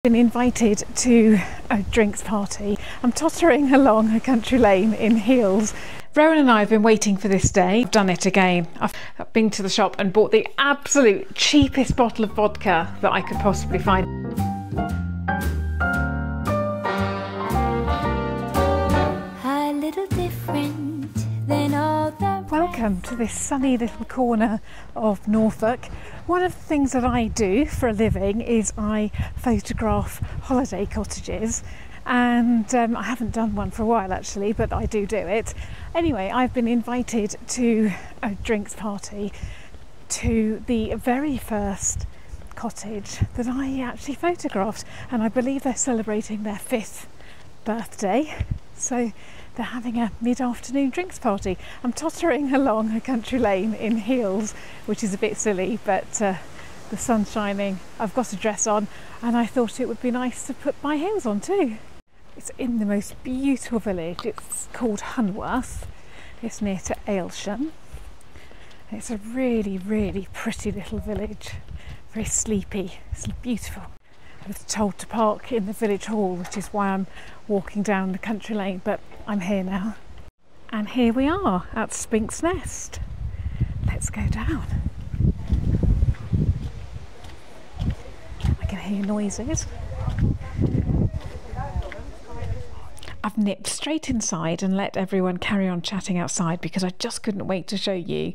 Been invited to a drinks party. I'm tottering along a country lane in heels. Rowan and I have been waiting for this day. I've done it again. I've been to the shop and bought the absolute cheapest bottle of vodka that I could possibly find. A little different than all the Welcome to this sunny little corner of Norfolk. One of the things that I do for a living is I photograph holiday cottages, and I haven't done one for a while actually, but I do it. Anyway, I've been invited to a drinks party to the very first cottage that I actually photographed, and I believe they're celebrating their 5th birthday. So they're having a mid-afternoon drinks party. I'm tottering along a country lane in heels, which is a bit silly, but the sun's shining. I've got a dress on and I thought it would be nice to put my heels on too. It's in the most beautiful village. It's called Hunworth. It's near to Aylsham. It's a really, really pretty little village. Very sleepy. It's beautiful. I was told to park in the village hall, which is why I'm walking down the country lane, but I'm here now. And here we are at Spinks Nest. Let's go down. I can hear noises. I've nipped straight inside and let everyone carry on chatting outside because I just couldn't wait to show you.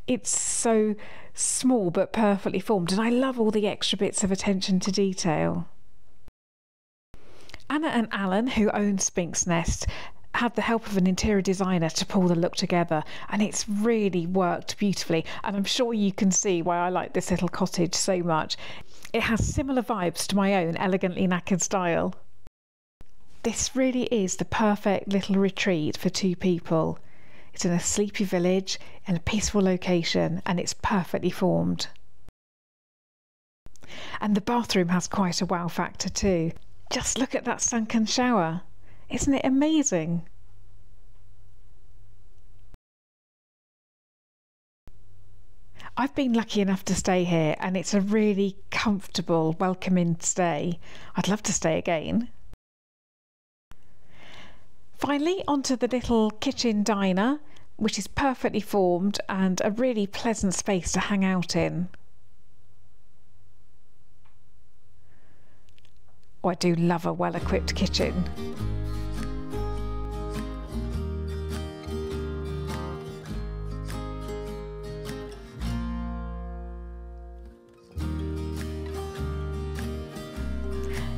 It's so small but perfectly formed, and I love all the extra bits of attention to detail. Anna and Alan, who own Spinks Nest, had the help of an interior designer to pull the look together, and it's really worked beautifully, and I'm sure you can see why I like this little cottage so much. It has similar vibes to my own elegantly knackered style. This really is the perfect little retreat for 2 people. It's in a sleepy village, in a peaceful location, and it's perfectly formed. And the bathroom has quite a wow factor too. Just look at that sunken shower. Isn't it amazing? I've been lucky enough to stay here, and it's a really comfortable, welcoming stay. I'd love to stay again. Finally, onto the little kitchen diner, which is perfectly formed and a really pleasant space to hang out in. Oh, I do love a well-equipped kitchen.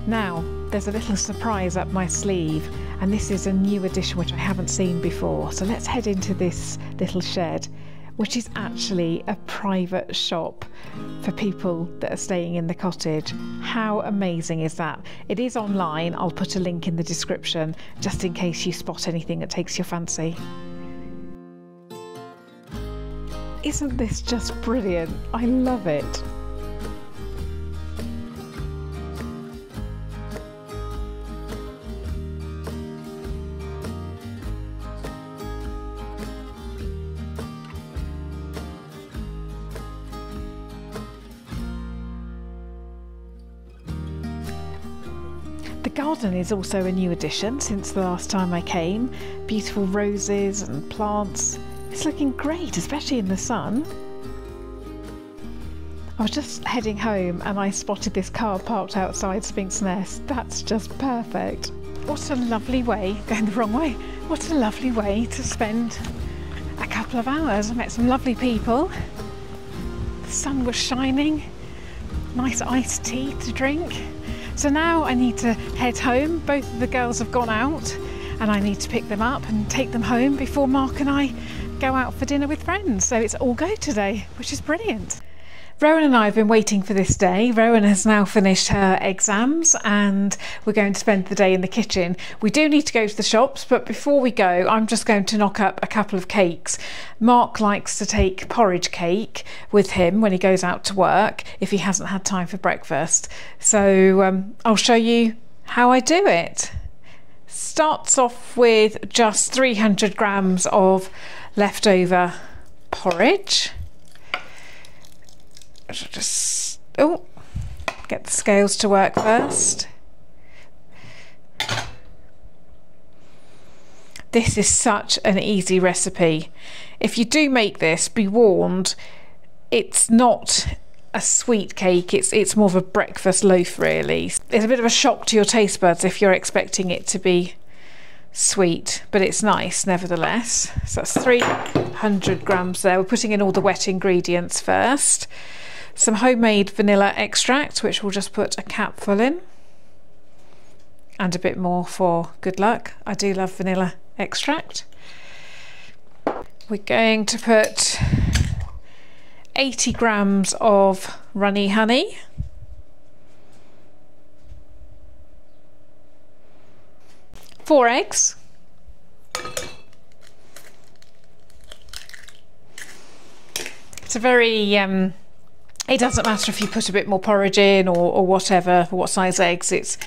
Now, there's a little surprise up my sleeve, and this is a new addition which I haven't seen before. So let's head into this little shed, which is actually a private shop for people that are staying in the cottage. How amazing is that? It is online. I'll put a link in the description just in case you spot anything that takes your fancy. Isn't this just brilliant? I love it. The garden is also a new addition since the last time I came. Beautiful roses and plants. It's looking great, especially in the sun. I was just heading home and I spotted this car parked outside Spinks Nest. That's just perfect. What a lovely way, going the wrong way, what a lovely way to spend a couple of hours. I met some lovely people. The sun was shining, nice iced tea to drink. So now I need to head home. Both of the girls have gone out and I need to pick them up and take them home before Mark and I go out for dinner with friends. So it's all go today, which is brilliant. Rowan and I have been waiting for this day. Rowan has now finished her exams and we're going to spend the day in the kitchen. We do need to go to the shops, but before we go, I'm just going to knock up a couple of cakes. Mark likes to take porridge cake with him when he goes out to work if he hasn't had time for breakfast. So I'll show you how I do it. Starts off with just 300 grams of leftover porridge. Just, Get the scales to work first. This is such an easy recipe. If you do make this, be warned, it's not a sweet cake, it's more of a breakfast loaf really. It's a bit of a shock to your taste buds if you're expecting it to be sweet, but it's nice nevertheless. So that's 300 grams there. We're putting in all the wet ingredients first. Some homemade vanilla extract, which we'll just put a capful in, and a bit more for good luck. I do love vanilla extract. We're going to put 80 grams of runny honey, four eggs, it's a very it doesn't matter if you put a bit more porridge in or whatever, what size eggs. It's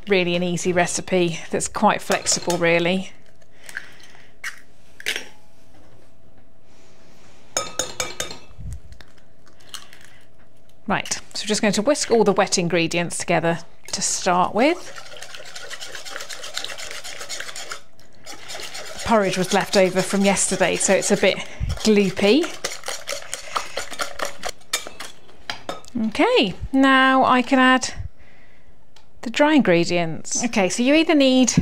really an easy recipe that's quite flexible really. Right, so we're just going to whisk all the wet ingredients together to start with. The porridge was left over from yesterday, so it's a bit gloopy. Okay, now I can add the dry ingredients. Okay, so you either need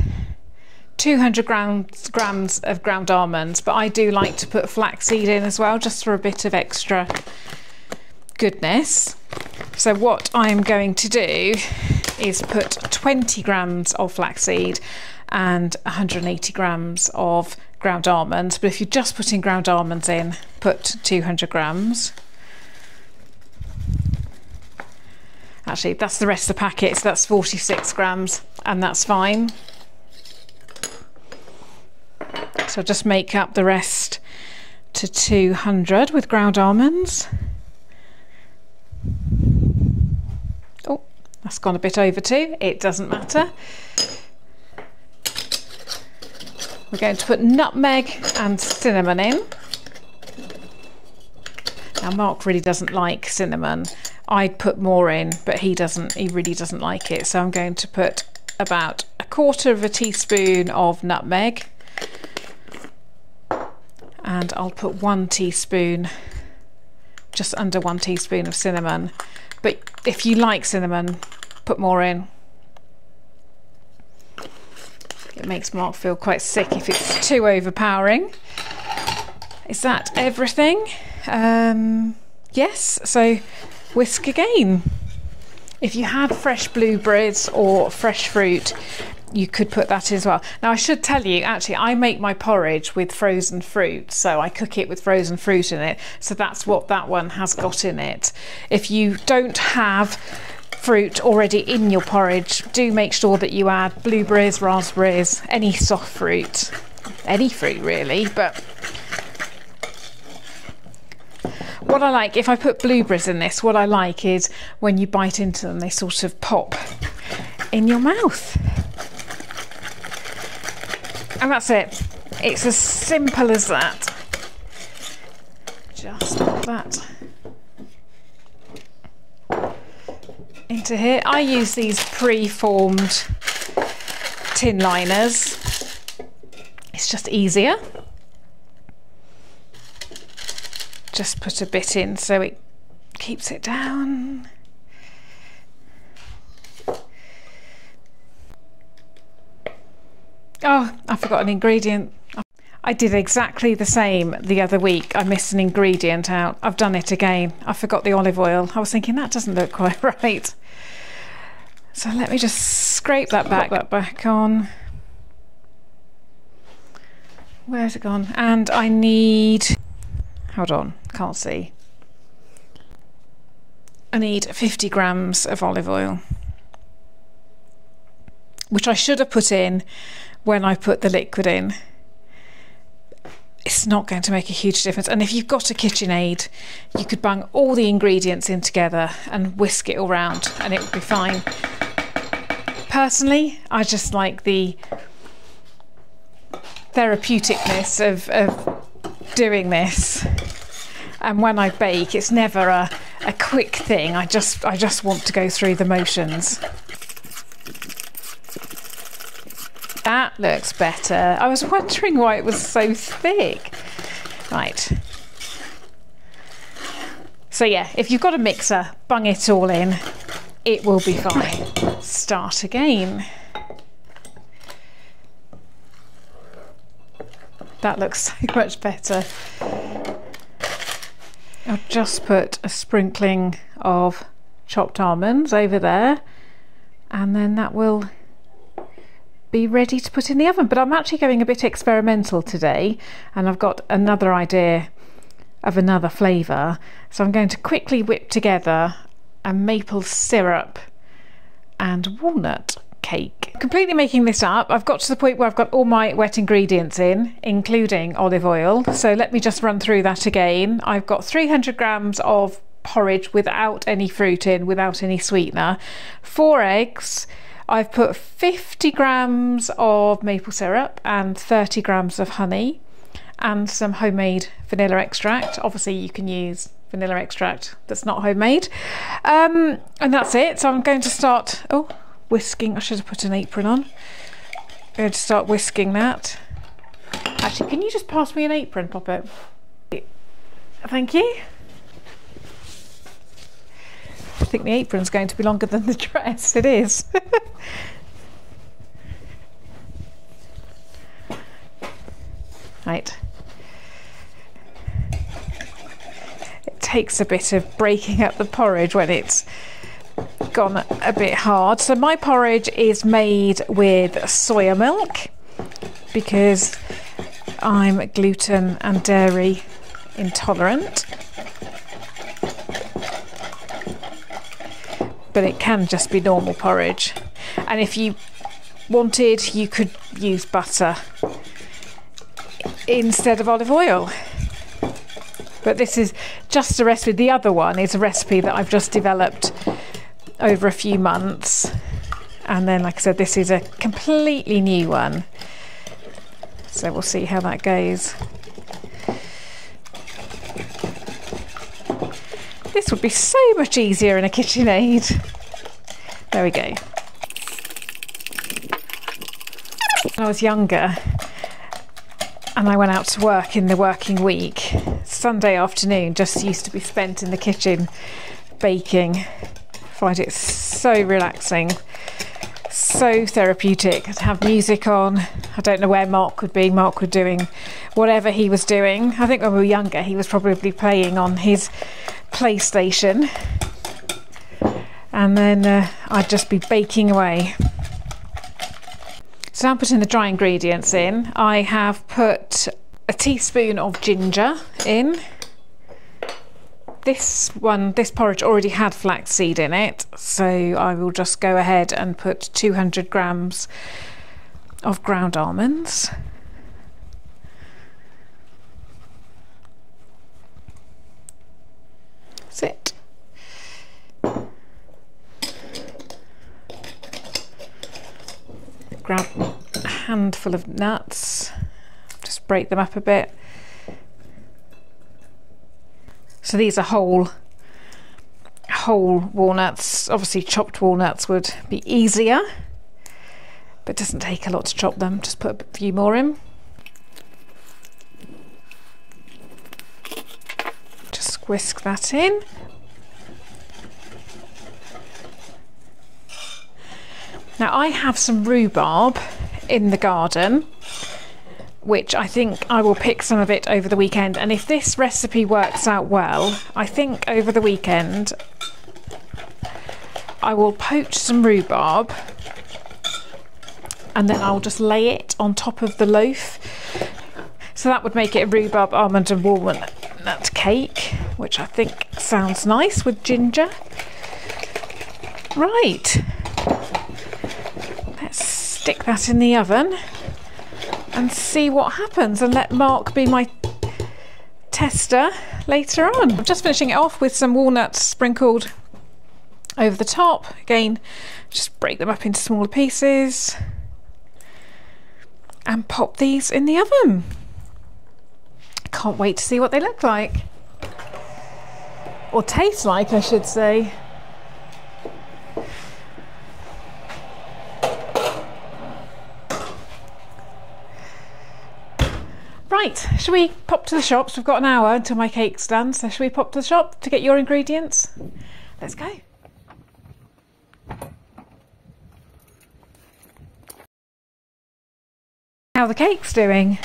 200 grams of ground almonds, but I do like to put flaxseed in as well, just for a bit of extra goodness. So what I'm going to do is put 20 grams of flaxseed and 180 grams of ground almonds, but if you're just putting ground almonds in, put 200 grams. Actually, that's the rest of the packet, so that's 46 grams, and that's fine. So I'll just make up the rest to 200 with ground almonds. Oh, that's gone a bit over too. It doesn't matter. We're going to put nutmeg and cinnamon in. Now Mark really doesn't like cinnamon. I'd put more in, but he really doesn't like it. So I'm going to put about 1/4 teaspoon of nutmeg, and I'll put 1 teaspoon, just under 1 teaspoon of cinnamon. But if you like cinnamon, put more in. It makes Mark feel quite sick if it's too overpowering. Is that everything? Yes, so whisk again. If you had fresh blueberries or fresh fruit, you could put that in as well. Now I should tell you, actually I make my porridge with frozen fruit, so I cook it with frozen fruit in it, so that's what that one has got in it. If you don't have fruit already in your porridge, do make sure that you add blueberries, raspberries, any soft fruit, any fruit really. But what I like, if I put blueberries in this, what I like is when you bite into them, they sort of pop in your mouth. And that's it. It's as simple as that. Just put that into here. I use these pre-formed tin liners. It's just easier. Just put a bit in so it keeps it down. Oh, I forgot an ingredient. I did exactly the same the other week. I missed an ingredient out. I've done it again. I forgot the olive oil. I was thinking that doesn't look quite right. So let me just scrape that back on. Where's it gone? And I need, hold on, can't see. I need 50 grams of olive oil, which I should have put in when I put the liquid in. It's not going to make a huge difference. And if you've got a KitchenAid, you could bung all the ingredients in together and whisk it all round and it would be fine. Personally, I just like the therapeuticness of doing this. And when I bake, it's never a a quick thing. I just want to go through the motions. That looks better. I was wondering why it was so thick. Right. So yeah, if you've got a mixer, bung it all in. It will be fine. Start again. That looks so much better. I'll just put a sprinkling of chopped almonds over there, and then that will be ready to put in the oven. But I'm actually going a bit experimental today, and I've got another idea of another flavour. So I'm going to quickly whip together a maple syrup and walnut cake. Completely making this up. I've got to the point where I've got all my wet ingredients in, including olive oil. So let me just run through that again. I've got 300 grams of porridge without any fruit in, without any sweetener, 4 eggs. I've put 50 grams of maple syrup and 30 grams of honey and some homemade vanilla extract. Obviously you can use vanilla extract that's not homemade, and that's it. So I'm going to start whisking. I should have put an apron on. I'm going to start whisking that. Actually, can you just pass me an apron, Poppet? Thank you. I think the apron's going to be longer than the dress. It is. Right. It takes a bit of breaking up the porridge when it's gone a bit hard. So my porridge is made with soya milk because I'm gluten and dairy intolerant, but it can just be normal porridge, and if you wanted you could use butter instead of olive oil. But this is just a recipe. The other one is a recipe that I've just developed over a few months, and then like I said, this is a completely new one, so we'll see how that goes. This would be so much easier in a KitchenAid. There we go. When I was younger and I went out to work in the working week, Sunday afternoon just used to be spent in the kitchen baking. I find it so relaxing, so therapeutic to have music on. I don't know where Mark would be. Mark was doing whatever he was doing. I think when we were younger he was probably playing on his PlayStation, and then I'd just be baking away. So now I'm putting the dry ingredients in. I have put a teaspoon of ginger in. This porridge already had flaxseed in it, so I will just go ahead and put 200 grams of ground almonds. That's it. Grab a handful of nuts, just break them up a bit. So these are whole walnuts. Obviously chopped walnuts would be easier, but it doesn't take a lot to chop them. Just put a few more in. Just whisk that in. Now I have some rhubarb in the garden, which I think I will pick some of it over the weekend, and if this recipe works out well, I think over the weekend I will poach some rhubarb and then I'll just lay it on top of the loaf. So that would make it a rhubarb, almond and walnut cake, which I think sounds nice with ginger. Right. Let's stick that in the oven and see what happens, and let Mark be my tester later on. I'm just finishing it off with some walnuts sprinkled over the top. Again, just break them up into smaller pieces and pop these in the oven. Can't wait to see what they look like. or taste like, I should say. Right, shall we pop to the shops? We've got an hour until my cake's done, so shall we pop to the shop to get your ingredients? Let's go. How the cake's doing?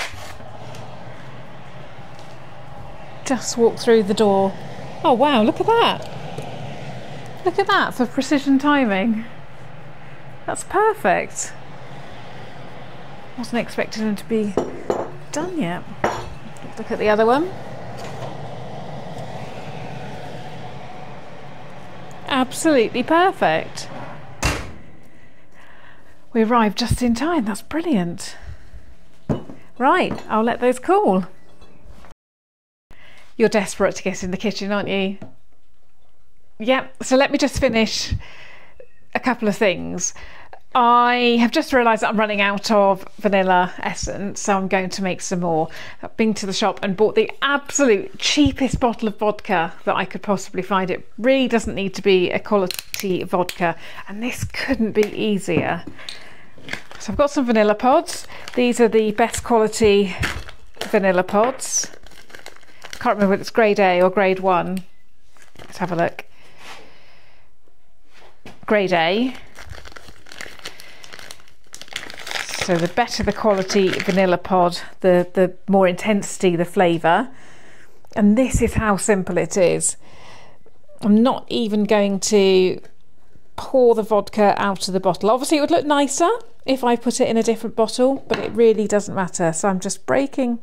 Just walk through the door. Oh wow, look at that. Look at that for precision timing. That's perfect. Wasn't expecting them to be done yet. Look at the other one. Absolutely perfect. We arrived just in time. That's brilliant. Right, I'll let those cool. You're desperate to get in the kitchen, aren't you? Yep, so let me just finish a couple of things. I have just realised that I'm running out of vanilla essence, so I'm going to make some more. I've been to the shop and bought the absolute cheapest bottle of vodka that I could possibly find. It really doesn't need to be a quality vodka, and this couldn't be easier. So I've got some vanilla pods. These are the best quality vanilla pods. I can't remember whether it's grade A or grade 1. Let's have a look. Grade A. So the better the quality vanilla pod, the more intensity the flavour. And this is how simple it is. I'm not even going to pour the vodka out of the bottle. Obviously it would look nicer if I put it in a different bottle, but it really doesn't matter. So I'm just slicing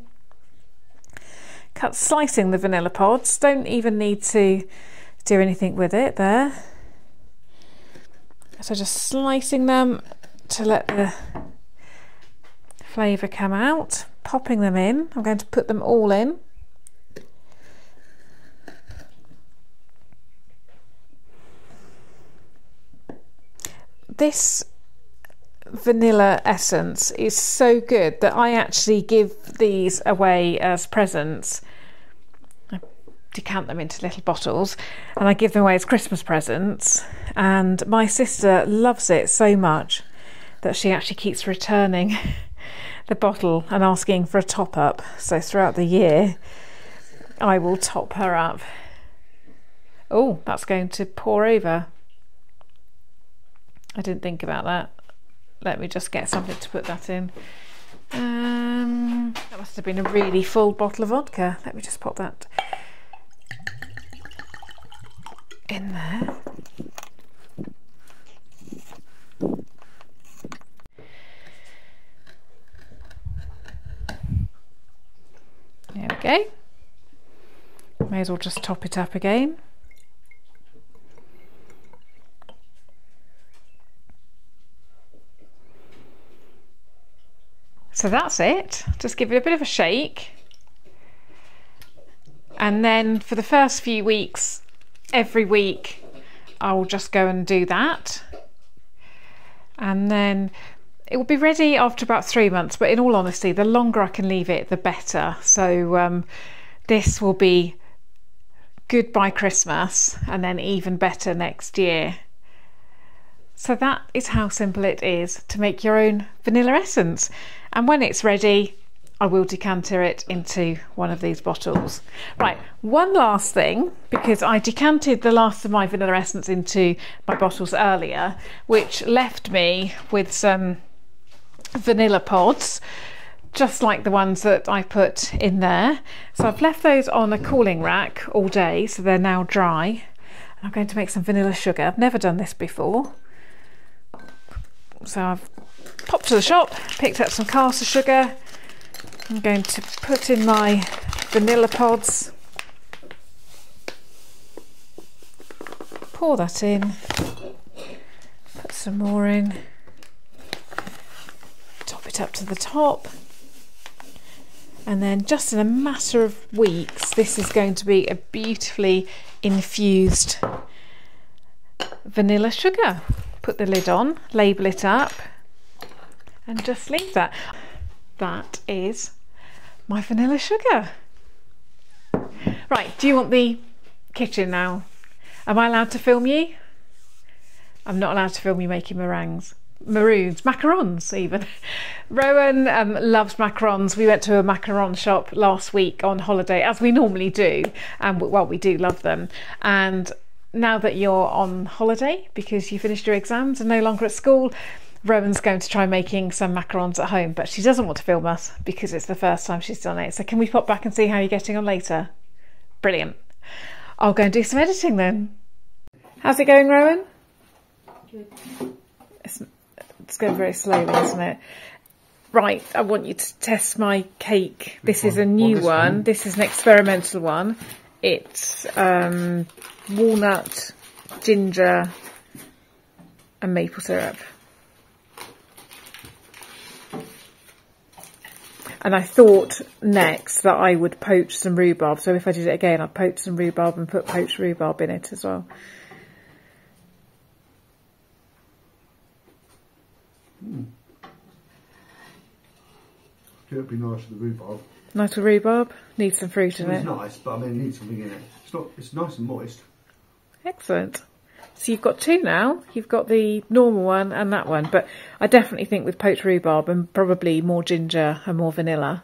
the vanilla pods. Don't even need to do anything with it there. So just slicing them to let the flavour come out, popping them in. I'm going to put them all in. This vanilla essence is so good that I actually give these away as presents. I decant them into little bottles and I give them away as Christmas presents, and my sister loves it so much that she actually keeps returning the bottle and asking for a top up. So throughout the year I will top her up. Oh, that's going to pour over. I didn't think about that. Let me just get something to put that in. That must have been a really full bottle of vodka. Let me just pop that in there. There we go. May as well just top it up again. So that's it. Just give it a bit of a shake. And then for the first few weeks, every week, I'll just go and do that. And then it will be ready after about 3 months, but in all honesty, the longer I can leave it, the better. So this will be good by Christmas and then even better next year. So that is how simple it is to make your own vanilla essence. And when it's ready, I will decanter it into one of these bottles. Right, one last thing, because I decanted the last of my vanilla essence into my bottles earlier, which left me with some vanilla pods, just like the ones that I put in there. So I've left those on a cooling rack all day, so they're now dry. And I'm going to make some vanilla sugar. I've never done this before. So I've popped to the shop, picked up some caster sugar. I'm going to put in my vanilla pods, pour that in, put some more in, top it up to the top, and then just in a matter of weeks this is going to be a beautifully infused vanilla sugar. Put the lid on, label it up, and just leave that. That is my vanilla sugar. Right, do you want the kitchen now. Am I allowed to film you? I'm not allowed to film you making macaroons even. Rowan loves macarons. We went to a macaron shop last week on holiday, as we normally do, and well, we do love them. And now that you're on holiday because you finished your exams and no longer at school, Rowan's going to try making some macarons at home, but she doesn't want to film us because it's the first time she's done it. So can we pop back and see how you're getting on later? Brilliant. I'll go and do some editing then. How's it going, Rowan? Good. It's going very slowly, isn't it? Right, I want you to test my cake. This is a new one. This is an experimental one. It's walnut, ginger and maple syrup. And I thought next that I would poach some rhubarb. So if I did it again, I'd poach some rhubarb and put poached rhubarb in it as well. It would be nice with the rhubarb. Nice with rhubarb? Needs some fruit in it. It's nice, but I mean, it needs something in it. It's nice and moist. Excellent. So you've got two now. You've got the normal one and that one. But I definitely think with poached rhubarb and probably more ginger and more vanilla.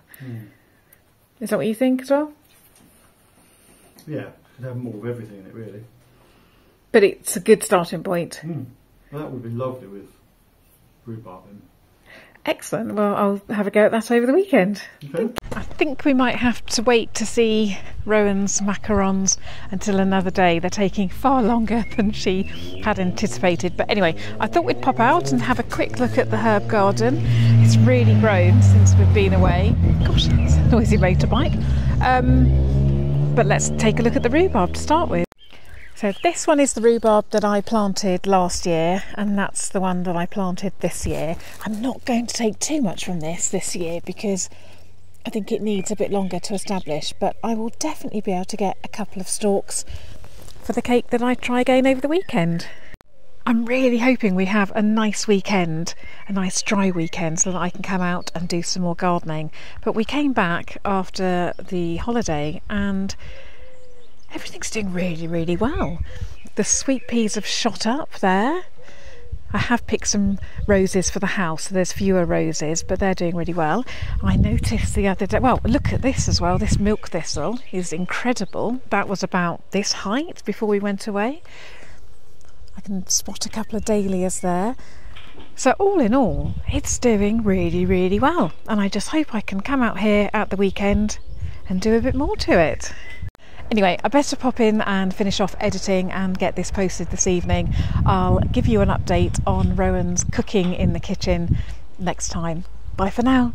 Is that what you think as well? Yeah, could have more of everything in it, really. But it's a good starting point. Well, that would be lovely with rhubarb in. Excellent. Well, I'll have a go at that over the weekend. Okay. I think we might have to wait to see Rowan's macarons until another day. They're taking far longer than she had anticipated. But anyway, I thought we'd pop out and have a quick look at the herb garden. It's really grown since we've been away. Gosh, it's a noisy motorbike. But let's take a look at the rhubarb to start with. So this one is the rhubarb that I planted last year, and that's the one that I planted this year. I'm not going to take too much from this year because I think it needs a bit longer to establish, but I will definitely be able to get a couple of stalks for the cake that I try again over the weekend. I'm really hoping we have a nice weekend, a nice dry weekend, so that I can come out and do some more gardening. But we came back after the holiday and everything's doing really well. The sweet peas have shot up there. I have picked some roses for the house, so there's fewer roses, but they're doing really well. I noticed the other day, well, look at this as well. This milk thistle is incredible. That was about this height before we went away. I can spot a couple of dahlias there. So all in all, it's doing really well. And I just hope I can come out here at the weekend and do a bit more to it. Anyway, I better pop in and finish off editing and get this posted this evening. I'll give you an update on Rowan's cooking in the kitchen next time. Bye for now.